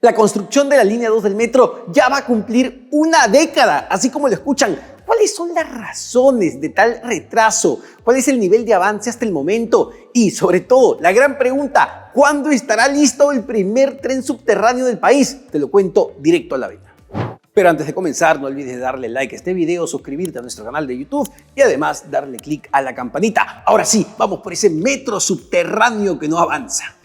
La construcción de la línea 2 del metro ya va a cumplir una década, así como lo escuchan. ¿Cuáles son las razones de tal retraso? ¿Cuál es el nivel de avance hasta el momento? Y sobre todo, la gran pregunta, ¿cuándo estará listo el primer tren subterráneo del país? Te lo cuento directo a la vena. Pero antes de comenzar, no olvides darle like a este video, suscribirte a nuestro canal de YouTube y además darle click a la campanita. Ahora sí, vamos por ese metro subterráneo que no avanza.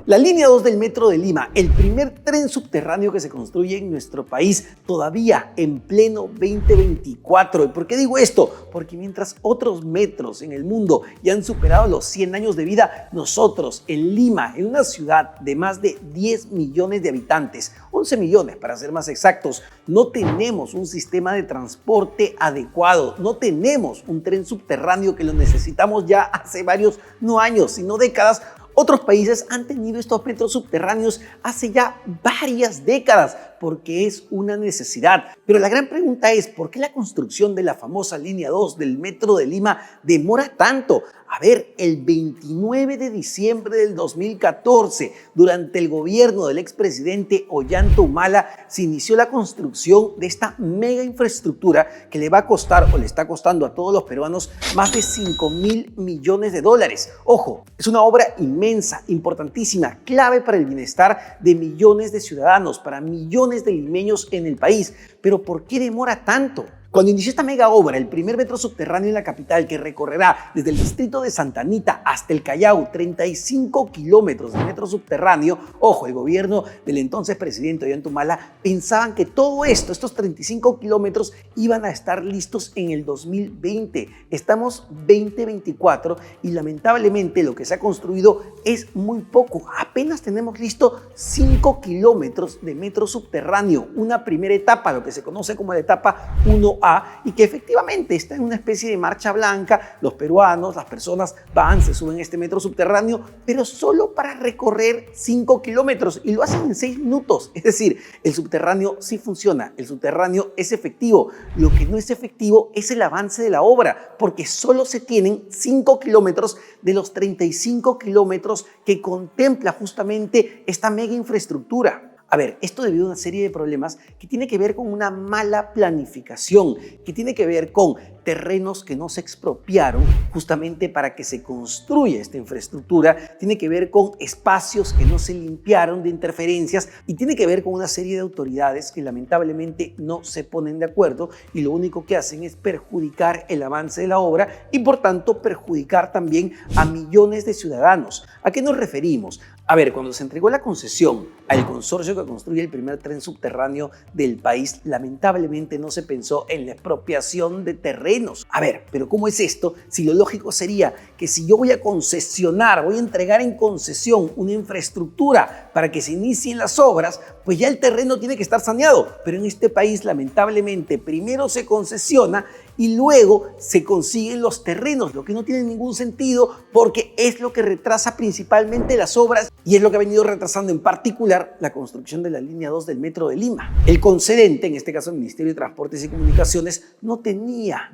La línea 2 del Metro de Lima, el primer tren subterráneo que se construye en nuestro país todavía en pleno 2024. ¿Y por qué digo esto? Porque mientras otros metros en el mundo ya han superado los 100 años de vida, nosotros en Lima, en una ciudad de más de 10 millones de habitantes, 11 millones para ser más exactos, no tenemos un sistema de transporte adecuado, no tenemos un tren subterráneo que lo necesitamos ya hace varios, no años, sino décadas. Otros países han tenido estos metros subterráneos hace ya varias décadas porque es una necesidad. Pero la gran pregunta es, ¿por qué la construcción de la famosa línea 2 del Metro de Lima demora tanto? A ver, el 29 de diciembre del 2014, durante el gobierno del expresidente Ollanta Humala, se inició la construcción de esta mega infraestructura que le va a costar o le está costando a todos los peruanos más de 5.000 millones de dólares. Ojo, es una obra inmensa, importantísima, clave para el bienestar de millones de ciudadanos, para millones de limeños en el país. Pero ¿por qué demora tanto? Cuando inició esta mega obra, el primer metro subterráneo en la capital que recorrerá desde el distrito de Santa Anita hasta el Callao, 35 kilómetros de metro subterráneo, ojo, el gobierno del entonces presidente Ollanta Humala pensaban que todo esto, estos 35 kilómetros, iban a estar listos en el 2020. Estamos 2024 y lamentablemente lo que se ha construido es muy poco. Apenas tenemos listo 5 kilómetros de metro subterráneo, una primera etapa, lo que se conoce como la etapa 1A, y que efectivamente está en una especie de marcha blanca. Los peruanos, las personas van, se suben a este metro subterráneo, pero solo para recorrer 5 kilómetros y lo hacen en 6 minutos. Es decir, el subterráneo sí funciona, el subterráneo es efectivo. Lo que no es efectivo es el avance de la obra, porque solo se tienen 5 kilómetros de los 35 kilómetros que contempla justamente esta mega infraestructura. A ver, esto debido a una serie de problemas que tiene que ver con una mala planificación, que tiene que ver con terrenos que no se expropiaron justamente para que se construya esta infraestructura, tiene que ver con espacios que no se limpiaron de interferencias y tiene que ver con una serie de autoridades que lamentablemente no se ponen de acuerdo y lo único que hacen es perjudicar el avance de la obra y por tanto perjudicar también a millones de ciudadanos. ¿A qué nos referimos? A ver, cuando se entregó la concesión al consorcio que construye el primer tren subterráneo del país, lamentablemente no se pensó en la expropiación de terrenos. A ver, pero ¿cómo es esto? Si lo lógico sería que si yo voy a concesionar, voy a entregar en concesión una infraestructura para que se inicien las obras, pues ya el terreno tiene que estar saneado. Pero en este país, lamentablemente, primero se concesiona y luego se consiguen los terrenos, lo que no tiene ningún sentido porque es lo que retrasa principalmente las obras y es lo que ha venido retrasando en particular la construcción de la línea 2 del Metro de Lima. El concedente, en este caso el Ministerio de Transportes y Comunicaciones, no tenía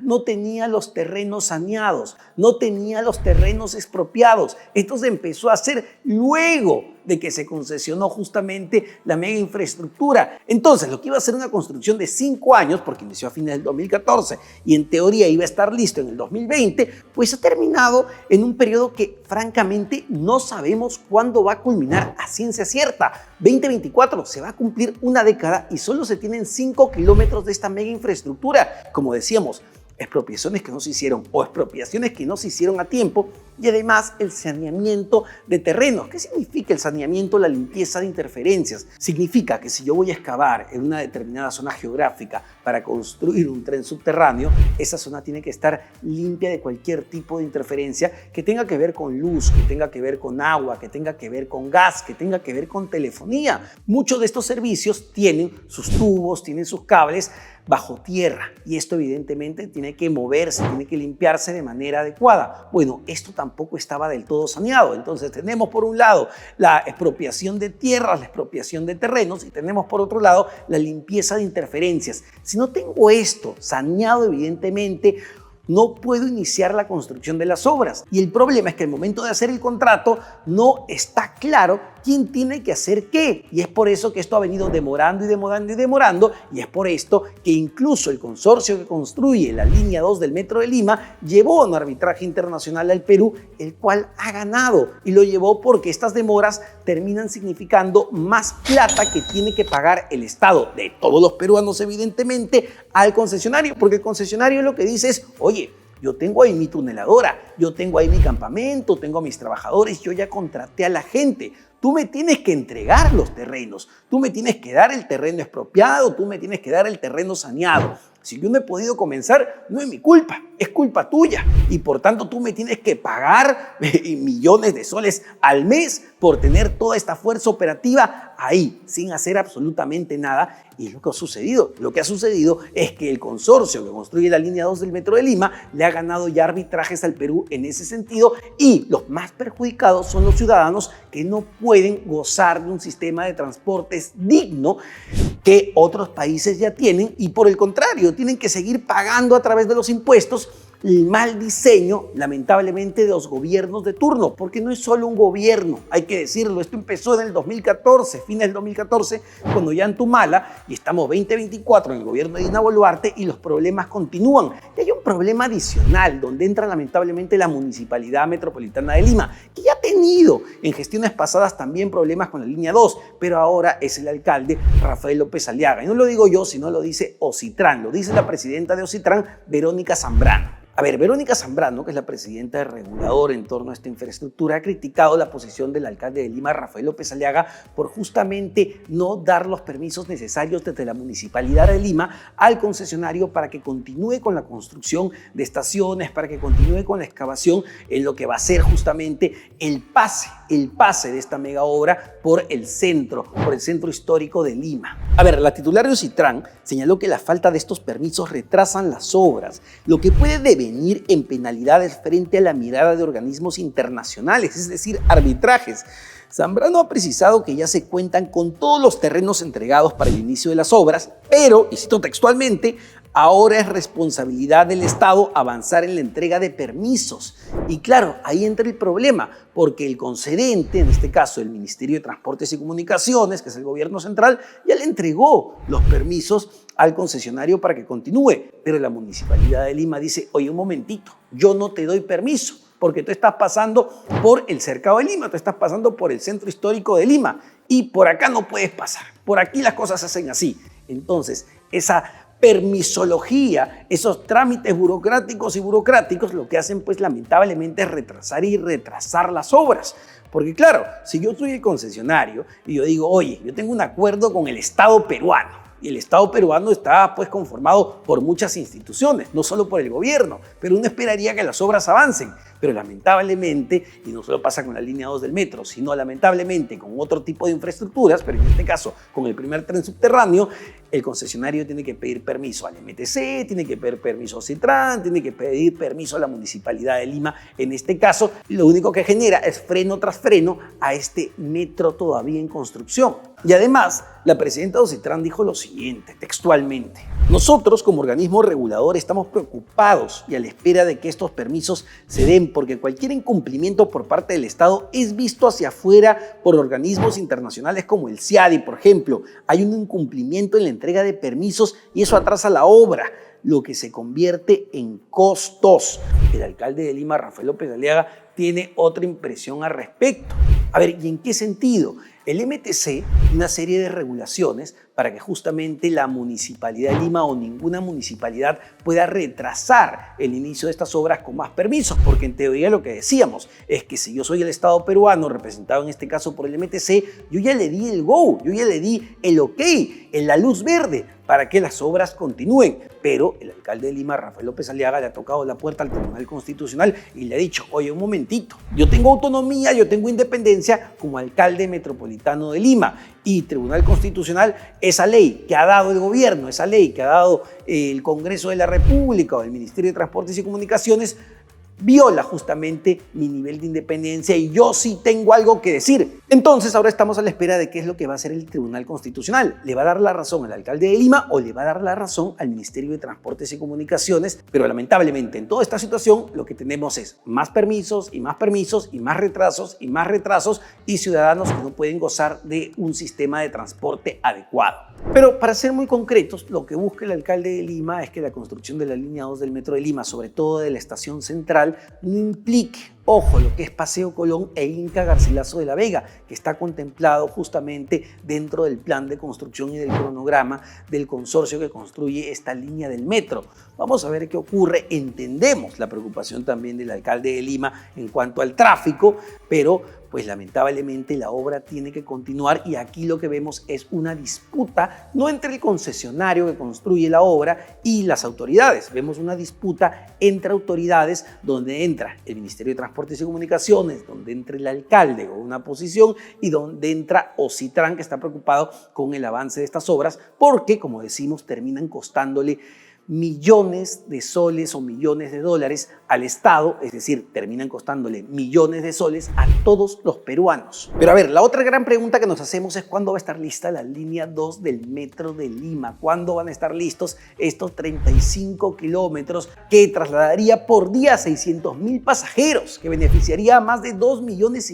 los terrenos saneados, no tenía los terrenos expropiados. Esto se empezó a hacer luego de que se concesionó justamente la mega infraestructura. Entonces, lo que iba a ser una construcción de 5 años, porque inició a fines del 2014 y en teoría iba a estar listo en el 2020, pues ha terminado en un periodo que francamente no sabemos cuándo va a culminar a ciencia cierta. 2024 se va a cumplir una década y solo se tienen 5 kilómetros de esta mega infraestructura. Como decíamos, expropiaciones que no se hicieron o expropiaciones que no se hicieron a tiempo y además el saneamiento de terrenos. ¿Qué significa el saneamiento? La limpieza de interferencias. Significa que si yo voy a excavar en una determinada zona geográfica para construir un tren subterráneo, esa zona tiene que estar limpia de cualquier tipo de interferencia que tenga que ver con luz, que tenga que ver con agua, que tenga que ver con gas, que tenga que ver con telefonía. Muchos de estos servicios tienen sus tubos, tienen sus cables bajo tierra y esto evidentemente tiene que moverse, tiene que limpiarse de manera adecuada. Bueno, esto tampoco estaba del todo saneado. Entonces tenemos por un lado la expropiación de tierras, la expropiación de terrenos y tenemos por otro lado la limpieza de interferencias. Si no tengo esto saneado, evidentemente no puedo iniciar la construcción de las obras. Y el problema es que al momento de hacer el contrato no está claro quién tiene que hacer qué. Y es por eso que esto ha venido demorando y demorando y demorando, y es por esto que incluso el consorcio que construye la línea 2 del Metro de Lima llevó a un arbitraje internacional al Perú, el cual ha ganado, y lo llevó porque estas demoras terminan significando más plata que tiene que pagar el Estado, de todos los peruanos evidentemente, al concesionario, porque el concesionario lo que dice es, oye, yo tengo ahí mi tuneladora, yo tengo ahí mi campamento, tengo a mis trabajadores, yo ya contraté a la gente. Tú me tienes que entregar los terrenos, tú me tienes que dar el terreno expropiado, tú me tienes que dar el terreno saneado. Si yo no he podido comenzar, no es mi culpa, es culpa tuya. Y por tanto tú me tienes que pagar millones de soles al mes por tener toda esta fuerza operativa ahí, sin hacer absolutamente nada. Y es lo que ha sucedido. Lo que ha sucedido es que el consorcio que construye la línea 2 del Metro de Lima le ha ganado ya arbitrajes al Perú en ese sentido, y los más perjudicados son los ciudadanos que no pueden gozar de un sistema de transportes digno que otros países ya tienen, y por el contrario, tienen que seguir pagando a través de los impuestos el mal diseño, lamentablemente, de los gobiernos de turno, porque no es solo un gobierno, hay que decirlo. Esto empezó en el 2014, fines del 2014, cuando ya en Tumala, y estamos 2024 en el gobierno de Dina Boluarte, y los problemas continúan. Y hay un problema adicional, donde entra lamentablemente la Municipalidad Metropolitana de Lima, que ya ha tenido en gestiones pasadas también problemas con la línea 2, pero ahora es el alcalde Rafael López Aliaga. Y no lo digo yo, sino lo dice Ocitran, lo dice la presidenta de Ocitran, Verónica Zambrano. A ver, Verónica Zambrano, que es la presidenta del regulador en torno a esta infraestructura, ha criticado la posición del alcalde de Lima, Rafael López Aliaga, por justamente no dar los permisos necesarios desde la Municipalidad de Lima al concesionario para que continúe con la construcción de estaciones, para que continúe con la excavación en lo que va a ser justamente el pase de esta mega obra por el centro histórico de Lima. A ver, la titular de Ocitran señaló que la falta de estos permisos retrasan las obras, lo que puede devenir en penalidades frente a la mirada de organismos internacionales, es decir, arbitrajes. Zambrano ha precisado que ya se cuentan con todos los terrenos entregados para el inicio de las obras, pero, y cito textualmente, ahora es responsabilidad del Estado avanzar en la entrega de permisos. Y claro, ahí entra el problema, porque el concedente, en este caso el Ministerio de Transportes y Comunicaciones, que es el gobierno central, ya le entregó los permisos al concesionario para que continúe. Pero la Municipalidad de Lima dice, oye, un momentito, yo no te doy permiso, porque tú estás pasando por el cercado de Lima, tú estás pasando por el centro histórico de Lima, y por acá no puedes pasar, por aquí las cosas se hacen así. Entonces, esa permisología, esos trámites burocráticos y burocráticos, lo que hacen pues lamentablemente es retrasar las obras. Porque claro, si yo soy el concesionario y yo digo, oye, yo tengo un acuerdo con el Estado peruano, y el Estado peruano está pues conformado por muchas instituciones, no solo por el gobierno, pero uno esperaría que las obras avancen. Pero lamentablemente, y no solo pasa con la línea 2 del metro, sino lamentablemente con otro tipo de infraestructuras, pero en este caso con el primer tren subterráneo, el concesionario tiene que pedir permiso al MTC, tiene que pedir permiso a Ocitran, tiene que pedir permiso a la Municipalidad de Lima. En este caso, lo único que genera es freno tras freno a este metro todavía en construcción. Y además, la presidenta de Ocitran dijo lo siguiente, textualmente: nosotros como organismo regulador estamos preocupados y a la espera de que estos permisos se den, porque cualquier incumplimiento por parte del Estado es visto hacia afuera por organismos internacionales como el CIADI, por ejemplo. Hay un incumplimiento en la entrega de permisos y eso atrasa la obra, lo que se convierte en costos. El alcalde de Lima, Rafael López Aliaga, tiene otra impresión al respecto. A ver, ¿y en qué sentido? El MTC tiene una serie de regulaciones para que justamente la Municipalidad de Lima o ninguna municipalidad pueda retrasar el inicio de estas obras con más permisos, porque en teoría lo que decíamos es que si yo soy el Estado peruano, representado en este caso por el MTC, yo ya le di el go, yo ya le di el ok, la luz verde para que las obras continúen. Pero el alcalde de Lima, Rafael López Aliaga, le ha tocado la puerta al Tribunal Constitucional y le ha dicho, oye, un momentito, yo tengo autonomía, yo tengo independencia como alcalde metropolitano de Lima, y Tribunal Constitucional, esa ley que ha dado el gobierno, esa ley que ha dado el Congreso de la República o el Ministerio de Transportes y Comunicaciones, viola justamente mi nivel de independencia y yo sí tengo algo que decir. Entonces ahora estamos a la espera de qué es lo que va a hacer el Tribunal Constitucional. ¿Le va a dar la razón al alcalde de Lima o le va a dar la razón al Ministerio de Transportes y Comunicaciones? Pero lamentablemente en toda esta situación lo que tenemos es más permisos y más permisos y más retrasos y ciudadanos que no pueden gozar de un sistema de transporte adecuado. Pero para ser muy concretos, lo que busca el alcalde de Lima es que la construcción de la línea 2 del Metro de Lima, sobre todo de la estación central, no implique, ojo, lo que es Paseo Colón e Inca Garcilaso de la Vega, que está contemplado justamente dentro del plan de construcción y del cronograma del consorcio que construye esta línea del metro. Vamos a ver qué ocurre. Entendemos la preocupación también del alcalde de Lima en cuanto al tráfico, pero pues lamentablemente la obra tiene que continuar y aquí lo que vemos es una disputa no entre el concesionario que construye la obra y las autoridades. Vemos una disputa entre autoridades donde entra el Ministerio de Transportes y Comunicaciones, donde entra el alcalde con una posición y donde entra Ocitran, que está preocupado con el avance de estas obras porque, como decimos, terminan costándole millones de soles o millones de dólares al Estado, es decir, terminan costándole millones de soles a todos los peruanos. Pero a ver, la otra gran pregunta que nos hacemos es ¿cuándo va a estar lista la línea 2 del Metro de Lima? ¿Cuándo van a estar listos estos 35 kilómetros que trasladaría por día a 600,000 pasajeros, que beneficiaría a más de 2,5 millones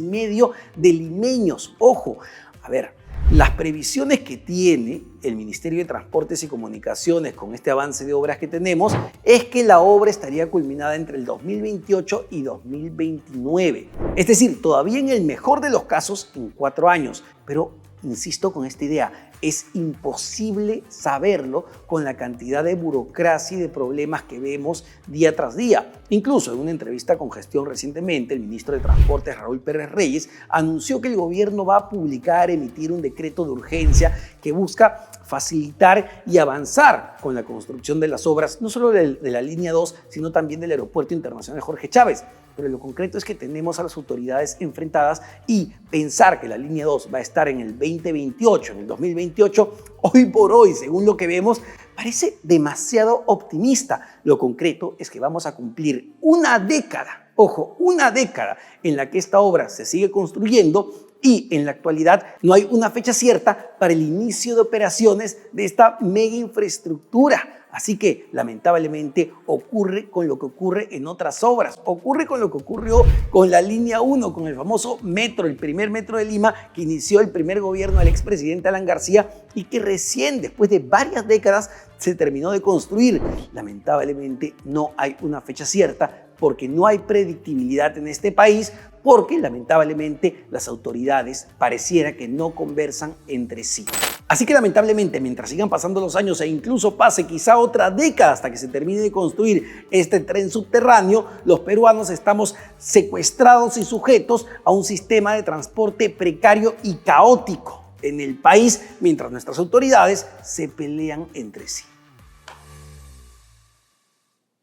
de limeños? Ojo, a ver, las previsiones que tiene el Ministerio de Transportes y Comunicaciones con este avance de obras que tenemos es que la obra estaría culminada entre el 2028 y 2029. Es decir, todavía en el mejor de los casos en 4 años. Pero insisto con esta idea, es imposible saberlo con la cantidad de burocracia y de problemas que vemos día tras día. Incluso en una entrevista con Gestión recientemente, el ministro de Transportes, Raúl Pérez Reyes, anunció que el gobierno va a emitir un decreto de urgencia que busca facilitar y avanzar con la construcción de las obras, no solo de la línea 2, sino también del Aeropuerto Internacional Jorge Chávez. Pero lo concreto es que tenemos a las autoridades enfrentadas y pensar que la línea 2 va a estar en el 2028, en el 2028, hoy por hoy, según lo que vemos, parece demasiado optimista. Lo concreto es que vamos a cumplir una década, ojo, una década en la que esta obra se sigue construyendo y en la actualidad no hay una fecha cierta para el inicio de operaciones de esta mega infraestructura. Así que, lamentablemente, ocurre con lo que ocurre en otras obras. Ocurre con lo que ocurrió con la línea 1, con el famoso metro, el primer metro de Lima, que inició el primer gobierno del expresidente Alan García y que recién, después de varias décadas, se terminó de construir. Lamentablemente, no hay una fecha cierta porque no hay predictibilidad en este país, porque lamentablemente las autoridades pareciera que no conversan entre sí. Así que lamentablemente, mientras sigan pasando los años e incluso pase quizá otra década hasta que se termine de construir este tren subterráneo, los peruanos estamos secuestrados y sujetos a un sistema de transporte precario y caótico en el país, mientras nuestras autoridades se pelean entre sí.